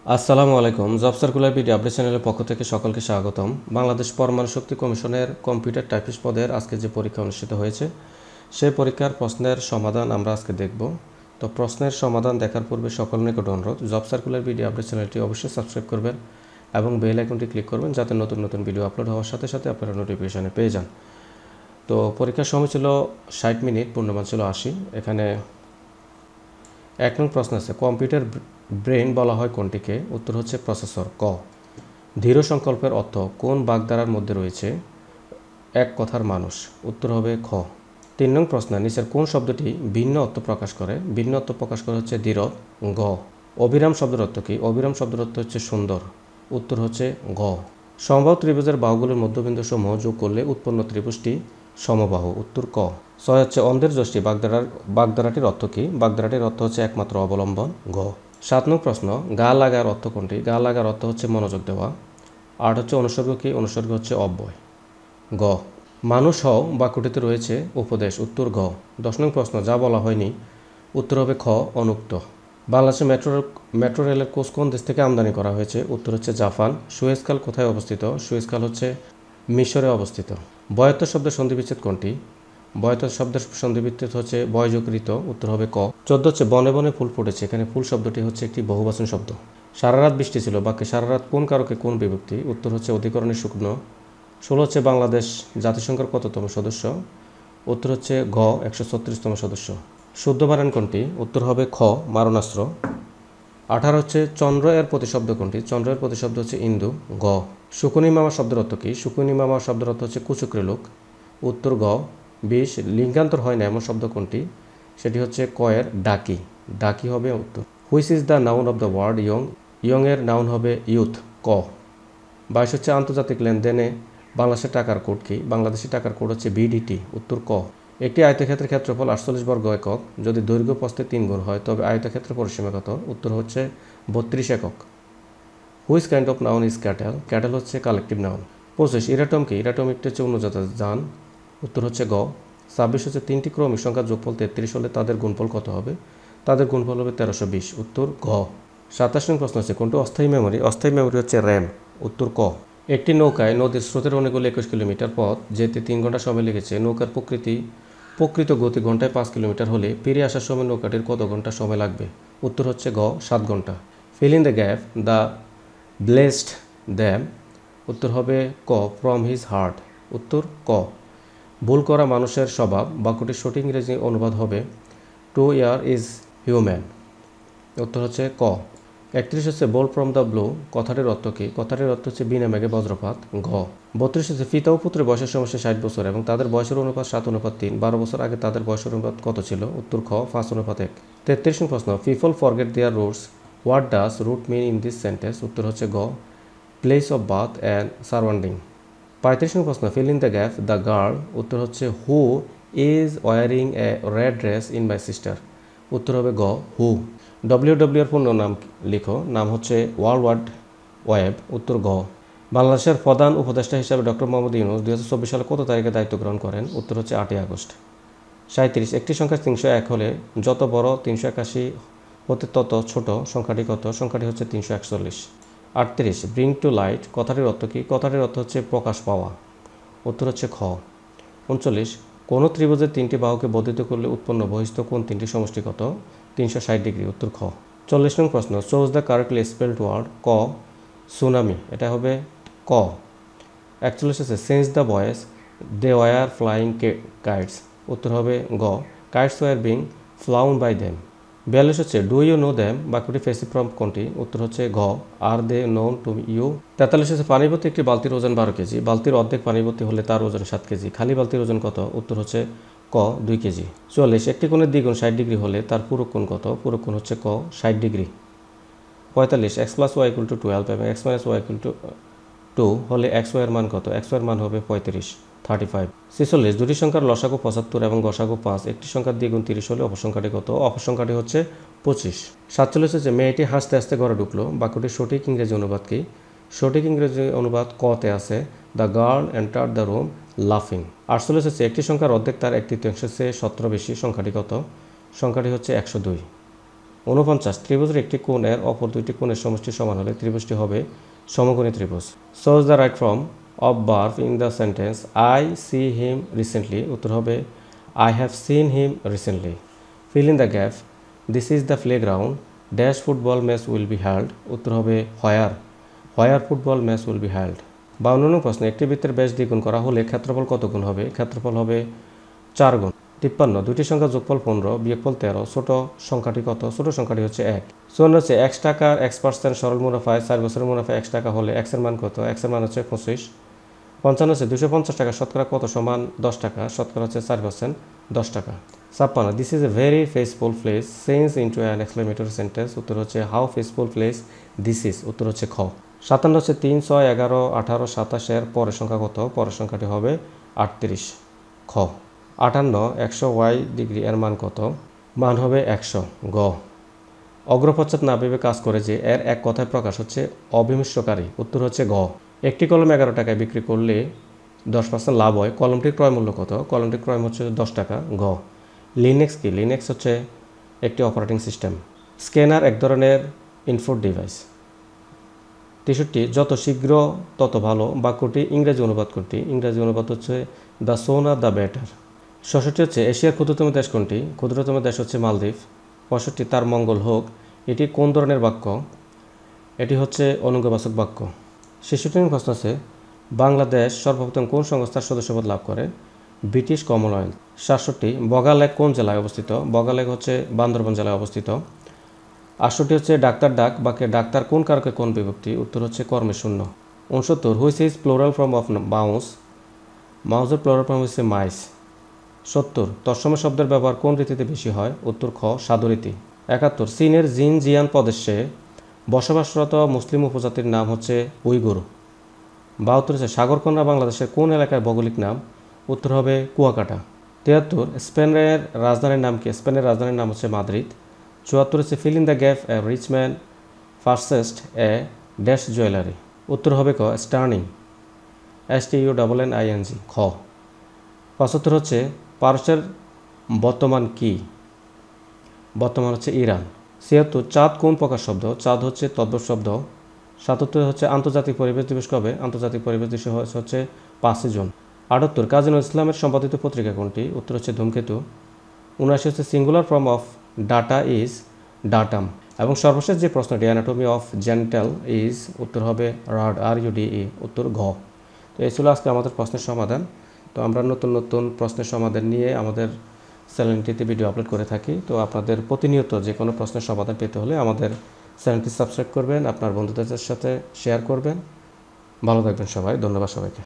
আসসালামু আলাইকুম। Job circular BD update চ্যানেলের পক্ষ থেকে সকলকে স্বাগতম। বাংলাদেশ পরমাণু শক্তি কমিশনের কম্পিউটার টাইপিস্ট পদের আজকে যে পরীক্ষা অনুষ্ঠিত হয়েছে সেই পরীক্ষার প্রশ্নের সমাধান আমরা আজকে দেখব। তো প্রশ্নের সমাধান দেখার পূর্বে সকল নিকট অনুরোধ, জব সার্কুলার বিডি আপডেট চ্যানেলটি অবশ্যই সাবস্ক্রাইব করবেন এবং বেল আইকনটি ক্লিক করবেন যাতে নতুন নতুন ভিডিও আপলোড হওয়ার সাথে সাথে আপনারা নোটিফিকেশনে পেয়ে যান। তো পরীক্ষার সময় ছিল 60 মিনিট, পূর্ণমান ছিল 80। এখানে 1 নং প্রশ্ন আছে, কম্পিউটার ব্রেন বলা হয় কোনটিকে? উত্তর হচ্ছে প্রসেসর। ক, দৃঢ় সংকল্পের অর্থ কোন বাগধারার মধ্যে রয়েছে? এক কথার মানুষ। উত্তর হবে খ। 3 নং প্রশ্ন, নিচের কোন শব্দটি ভিন্ন অর্থ প্রকাশ করে? ভিন্ন অর্থ প্রকাশ করে হচ্ছে দৃঢ়। গ, অবিরাম শব্দের অর্থ কি? অবিরাম শব্দের অর্থ হচ্ছে সুন্দর। উত্তর হচ্ছে ঘ। সমবাহু ত্রিভুজের বাহুগুলোর মধ্যবিন্দু সমূহ যোগ করলে উৎপন্ন ত্রিভুজটি সমবাহু। উত্তর ক। 6 হচ্ছে অন্ধের যষ্টি বাগধারাটির অর্থ কি? বাগধারাটির অর্থ হচ্ছে একমাত্র অবলম্বন। ঘ। 7 নং প্রশ্ন, গা লাগার অর্থ কোনটি? গা লাগার অর্থ হচ্ছে মনোযোগ দেওয়া। 8 হচ্ছে অনুসর্গ কি? অনুসর্গ হচ্ছে অব্যয়। গ, মানুষ হও বাক্যটিতে রয়েছে উপদেশ। উত্তর ঘ। 10 নং প্রশ্ন, যা বলা হয়নি। উত্তর হবে খ, অনুক্ত। বাংলাদেশের মেট্রো রেলের কোচ কোন দেশ থেকে আমদানি করা হয়েছে? উত্তর হচ্ছে জাপান। সুয়েজ খাল কোথায় অবস্থিত? সুয়েজ খাল হচ্ছে মিশরে অবস্থিত। বয়ত্ত শব্দের সন্ধিবিচ্ছেদ কোনটি? বয়ত্ত শব্দের সন্ধিবিচ্ছেদ হচ্ছে বয়যোগৃত। উত্তর হবে ক। 14 হচ্ছে বনে বনে ফুল ফুটেছে। এখানে ফুল শব্দটি হচ্ছে একটি বহুবচন শব্দ। সারা রাত বৃষ্টি ছিল বাক্যে সারা রাত কোন কারকে কোন বিভক্তি? উত্তর হচ্ছে অধিকরণের শুকনো। 16 হচ্ছে বাংলাদেশ জাতিসংঘের কততম সদস্য? উত্তর হচ্ছে ঘ, 136তম সদস্য। শুদ্ধ বানান কোনটি? উত্তর হবে খ, মারণাস্ত্র। 18 হচ্ছে চন্দ্র এর প্রতিশব্দ কোনটি? চন্দ্র এর প্রতিশব্দ হচ্ছে ইন্দু। গ, শুকুনি মামা শব্দের অর্থ কি? শুকুনি মামা শব্দের অর্থ হচ্ছে কুচক্রে লোক। উত্তর গ। 20 লিঙ্গান্তর হয় না এমন শব্দ কোনটি? সেটি হচ্ছে ক এর ডাকি। ডাকি হবে উত্তর। Which is the noun of the word young? Young এর নাউন হবে ইউথ। ক। 22 হচ্ছে আন্তর্জাতিক লেনদেনে বাংলাদেশের টাকার কোড কি? বাংলাদেশি টাকার কোড হচ্ছে বিডিটি। উত্তর ক। একটি আয়তক্ষেত্রের ক্ষেত্রফল 48 বর্গ একক। যদি দৈর্ঘ্য প্রস্থে 3 গুণ হয় তবে আয়তক্ষেত্রের পরিসীমা কত? উত্তর হচ্ছে 32 একক। Which kind of noun is cattle? Cattle হচ্ছে কালেকটিভ নাউন। 25 ইরাটম কি? ইরাটম একটি হচ্ছে উন্নজাত যান। উত্তর হচ্ছে গ। 26 হচ্ছে 3টি ক্রমিক সংখ্যার যোগফল 33 হলে তাদের গুণফল কত হবে? তাদের গুণফল হবে 1320। উত্তর ঘ। 27 নং প্রশ্ন হচ্ছে, কোনটি অস্থায়ী মেমোরি? অস্থায়ী মেমোরি হচ্ছে র্যাম। উত্তর ক। একটি নৌকায় নদীর স্রোতের অনুকূলে 21 কিলোমিটার পথ যেতে 3 ঘন্টা সময় লেগেছে। নৌকার প্রকৃত গতি ঘন্টায় 5 কিলোমিটার হলে ফিরে আসার সময় নৌকাটির কত ঘন্টা সময় লাগবে? উত্তর হচ্ছে গ, 7 ঘন্টা। Feel in the gap, the blessed them. উত্তর হবে ক, ফ্রম হিজ হার্ট। উত্তর ক। ভুল করা মানুষের স্বভাব বাক্যটির সঠিক ইংরেজি অনুবাদ হবে টু ইয়ার ইজ হিউম্যান। উত্তর হচ্ছে ক। 31 হচ্ছে বোল ফ্রম দ্য ব্লু কথাটির অর্থ কী? কথাটির অর্থ হচ্ছে বিনা মেঘে বজ্রপাত। ঘ। 32 হচ্ছে পিতা ও পুত্রের বয়সের সমস্যা 60 বছর এবং তাদের বয়সের অনুপাত 7:3। 12 বছর আগে তাদের বয়সের অনুপাত কত ছিল? উত্তর খ, 5:1। 33 প্রশ্ন, people forget their roots. What does root mean in this sentence? উত্তর হচ্ছে গ, place of birth and surrounding. 35 প্রশ্ন, fill in the gap, the girl. উত্তর হচ্ছে who is wearing a red dress in my sister. উত্তর হবে গ, হু। WWEর এর পূর্ণ নাম লিখো। নাম হচ্ছে ওয়ার্ল্ড ওয়াইড ওয়েব। উত্তর গ। বাংলাদেশের প্রধান উপদেষ্টা হিসাবে ডক্টর মোহাম্মদ ইউনূস 2024 সালে কত তারিখে দায়িত্ব গ্রহণ করেন? উত্তর হচ্ছে 8ই আগস্ট। 37 একটি সংখ্যা 301 হলে যত বড় 381 হতে তত ছোট সংখ্যাটি কত? সংখ্যাটি হচ্ছে 341। 38 ব্রিং টু লাইট কথাটির অর্থ কী? কথাটির অর্থ হচ্ছে প্রকাশ পাওয়া। উত্তর হচ্ছে খ। 39 কোনো ত্রিভুজের 3টি বাহুকে বর্ধিত করলে উৎপন্ন বহিস্থ কোণ 3টি সমষ্টি কত? 360 ডিগ্রি। উত্তর খ। 40 নং প্রশ্ন, choose the correctly spelled word. ক, সুনামি। এটা হবে ক। 41 হচ্ছে since the boys they were flying kites. উত্তর হবে গ, kites were being flown by them. 42 হচ্ছে ডু ইউ নো দ্যাম বাক্যটি ফেসিভ ফর্ম কোনটি? উত্তর হচ্ছে ঘ, আর দে নোন টু ইউ। 43 হচ্ছে পানি ভর্তি একটি বালতির ওজন 12 কেজি। বালতির অর্ধেক পানি ভর্তি হলে তার ওজন 7 কেজি। খালি বালতির ওজন কত? উত্তর হচ্ছে ক, 2 কেজি। 44 একটি কোণের দ্বিগুণ 60 ডিগ্রি হলে তার পুরো কোণ কত? পুরো কোণ হচ্ছে ক, 60 ডিগ্রি। 45 x + y = 12 এবং x - y = 2 হলে x y এর মান কত? x y এর মান হবে 35, 35। 46 দুটি সংখ্যার লসাগু 75 এবং গসাগু 5। একটি সংখ্যার দ্বিগুণ 30 হলে অপসংখ্যাটি কত? অপসংখ্যাটি হচ্ছে 25। 47 হচ্ছে মেয়েটি হাসতে হাসতে ঘরে ঢুকলো বাক্যটির সঠিক ইংরেজি অনুবাদ কি? সঠিক ইংরেজি অনুবাদ ক তে আছে, the girl entered the room লাফিং। 48 হচ্ছে একটি সংখ্যার অর্ধেক তার 1/3 চেয়ে 17 বেশি সংখ্যাটি কত? সংখ্যাটি হচ্ছে 102। 49 ত্রিভুজের একটি কোণের অপর দুইটি কোণের সমষ্টি সমান হলে ত্রিভুজটি হবে সমকোণী ত্রিভুজ। Choose the right form of verb in the sentence I see him recently, উত্তর হবে I have seen him recently. Fill in the gap, this is the playground dash football match will be held, উত্তর হবে where football match will be held. 52 নং প্রশ্ন, একটি বৃত্তের ব্যাস দ্বিগুণ করা হলে ক্ষেত্রফল কত গুণ হবে? ক্ষেত্রফল হবে 4 গুণ। 53 দুটি সংখ্যা যোগফল 15 বিয়োগফল 13, ছোট সংখ্যাটি কত? ছোট সংখ্যাটি হচ্ছে 1। 54 হচ্ছে x টাকার x% সরল মুনাফায় 4 বছরের মুনাফায় x টাকা হলে x এর মান কত? x এর মান হচ্ছে 25। 55 হচ্ছে 250 টাকা শতকরা কত সমান 10 টাকা? শতকরা হচ্ছে 4% 10 টাকা। 56 this is a very peaceful place change into an exclamatory sentence, উত্তর হচ্ছে how peaceful place this is, উত্তর হচ্ছে খ। 57 হচ্ছে 3, 6, 11, 18, 27 এর পরের সংখ্যা কত? পরের সংখ্যাটি হবে 38, খ। 58 100 y ডিগ্রি এর মান কত? মান হবে 100, গ। অগ্রপশ্চাৎ না ভেবে কাজ করে যে এর এক কথায় প্রকাশ হচ্ছে অবিমিশ্রকারী, উত্তর হচ্ছে গ। একটি কলম 11 টাকায় বিক্রি করলে 10% লাভ হয়, কলমটির ক্রয় মূল্য কত? কলমটির ক্রয় মূল্য হচ্ছে 10 টাকা, গ। লিনাক্স কি? লিনাক্স হচ্ছে একটি অপারেটিং সিস্টেম। স্ক্যানার এক ধরনের ইনপুট ডিভাইস। 63 যত শীঘ্র তত ভালো বাক্যটি ইংরেজি অনুবাদ কোনটি? ইংরেজি অনুবাদ হচ্ছে দ্য সোনার দ্য বেটার। 66 হচ্ছে এশিয়ার ক্ষুদ্রতম দেশ কোনটি? ক্ষুদ্রতম দেশ হচ্ছে মালদ্বীপ। 65 তার মঙ্গল হোক এটি কোন ধরনের বাক্য? এটি হচ্ছে অনুজ্ঞাবাচক বাক্য। 66 নং প্রশ্ন আছে বাংলাদেশ সর্বপ্রথম কোন সংস্থার সদস্যপদ লাভ করে? British Commonwealth. 67 বগা লেক কোন জেলায় অবস্থিত? বগা লেক হচ্ছে বান্দরবান জেলায় অবস্থিত। 68 হচ্ছে ডাক্তার ডাক বাক্যে ডাক্তার কোন কারকে কোন বিভক্তি? উত্তর হচ্ছে কর্মে শূন্য। 69 which is plural form of mouse? মাউসের প্লুরাল ফর্ম হচ্ছে মাইস। 70 তৎসম শব্দের ব্যবহার কোন রীতিতে বেশি হয়? উত্তর খ সাধু রীতি। 71 চীনের জিনজিয়াং প্রদেশে বসবাসরত মুসলিম উপজাতির নাম হচ্ছে উইগুর। 72 হচ্ছে সাগরকন্যা বাংলাদেশের কোন এলাকার ভৌগোলিক নাম? উত্তর হবে কুয়াকাটা। 73 স্পেনের রাজধানীর নাম কি? স্পেনের রাজধানীর নাম হচ্ছে মাদ্রিদ। 74 হচ্ছে fill in the gap a rich man purchased a dash jewellery, উত্তর হবে ক স্টার্নিং, STUNNING, খ। 75 হচ্ছে পারস্যের বর্তমান কি? বর্তমান হচ্ছে ইরান। 76 চাঁদ কোন প্রকার শব্দ? চাঁদ হচ্ছে তদ্ভব শব্দ। 77 হচ্ছে আন্তর্জাতিক পরিবেশ দিবস কবে? আন্তর্জাতিক পরিবেশ দিবস হচ্ছে 5 জুন। 78 কাজী নজরুল ইসলামের সম্পাদিত পত্রিকা কোনটি? উত্তর হচ্ছে ধূমকেতু। 79 হচ্ছে singular form of data is datum. এবং সর্বশেষ যে প্রশ্নটি অ্যানাটমি অফ জেন্টাল ইজ, উত্তর হবে RUDE, উত্তর ঘ। তো এই ছিল আজকে আমাদের প্রশ্নের সমাধান। তো আমরা নতুন নতুন প্রশ্নের সমাধান নিয়ে আমাদের চ্যানেলটিতে ভিডিও আপলোড করে থাকি। তো আপনাদের প্রতিনিয়ত যে কোনো প্রশ্নের সমাধান পেতে হলে আমাদের চ্যানেলটি সাবস্ক্রাইব করবেন, আপনার বন্ধুদের সাথে শেয়ার করবেন। ভালো থাকবেন সবাই, ধন্যবাদ সবাইকে।